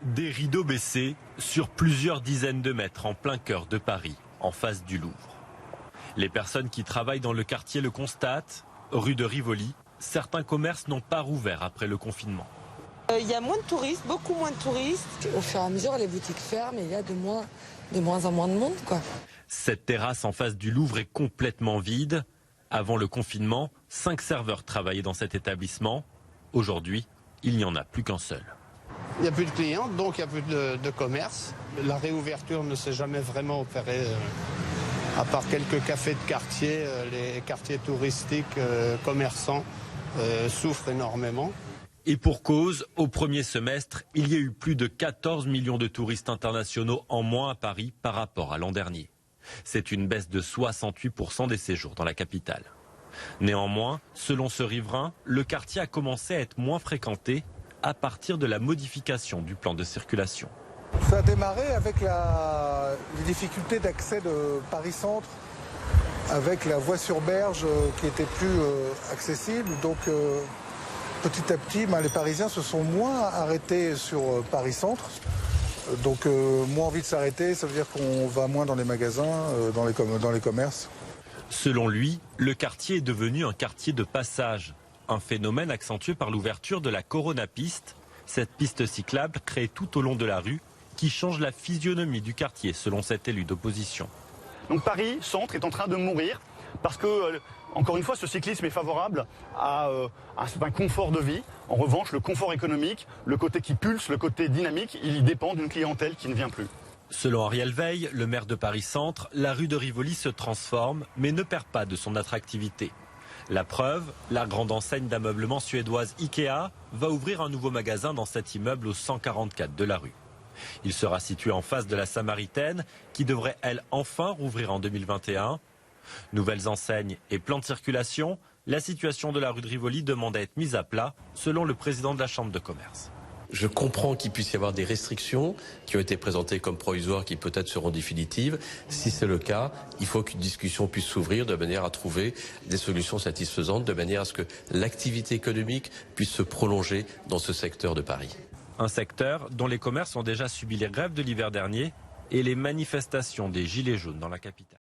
Des rideaux baissés sur plusieurs dizaines de mètres en plein cœur de Paris, en face du Louvre. Les personnes qui travaillent dans le quartier le constatent. Rue de Rivoli, certains commerces n'ont pas rouvert après le confinement. Il y a moins de touristes, beaucoup moins de touristes. Au fur et à mesure, les boutiques ferment et il y a de moins en moins de monde, quoi. Cette terrasse en face du Louvre est complètement vide. Avant le confinement, 5 serveurs travaillaient dans cet établissement. Aujourd'hui, il n'y en a plus qu'un seul. Il n'y a plus de clients, donc il n'y a plus de commerce. La réouverture ne s'est jamais vraiment opérée, à part quelques cafés de quartier. Les quartiers touristiques, commerçants souffrent énormément. Et pour cause, au premier semestre, il y a eu plus de 14 millions de touristes internationaux en moins à Paris par rapport à l'an dernier. C'est une baisse de 68% des séjours dans la capitale. Néanmoins, selon ce riverain, le quartier a commencé à être moins fréquenté à partir de la modification du plan de circulation. Ça a démarré avec les difficultés d'accès de Paris-Centre, avec la voie sur berge qui était plus accessible. Donc petit à petit, les Parisiens se sont moins arrêtés sur Paris-Centre. Donc moins envie de s'arrêter, ça veut dire qu'on va moins dans les magasins, dans les commerces. Selon lui, le quartier est devenu un quartier de passage. Un phénomène accentué par l'ouverture de la Corona Piste. Cette piste cyclable créée tout au long de la rue qui change la physionomie du quartier selon cet élu d'opposition. Donc Paris Centre est en train de mourir parce que, encore une fois, ce cyclisme est favorable à un certain confort de vie. En revanche, le confort économique, le côté qui pulse, le côté dynamique, il dépend d'une clientèle qui ne vient plus. Selon Ariel Veil, le maire de Paris Centre, la rue de Rivoli se transforme mais ne perd pas de son attractivité. La preuve, la grande enseigne d'ameublement suédoise Ikea va ouvrir un nouveau magasin dans cet immeuble au 144 de la rue. Il sera situé en face de la Samaritaine qui devrait, elle, enfin rouvrir en 2021. Nouvelles enseignes et plans de circulation, la situation de la rue de Rivoli demande à être mise à plat, selon le président de la Chambre de commerce. Je comprends qu'il puisse y avoir des restrictions qui ont été présentées comme provisoires, qui peut-être seront définitives. Si c'est le cas, il faut qu'une discussion puisse s'ouvrir de manière à trouver des solutions satisfaisantes, de manière à ce que l'activité économique puisse se prolonger dans ce secteur de Paris. Un secteur dont les commerces ont déjà subi les grèves de l'hiver dernier et les manifestations des Gilets jaunes dans la capitale.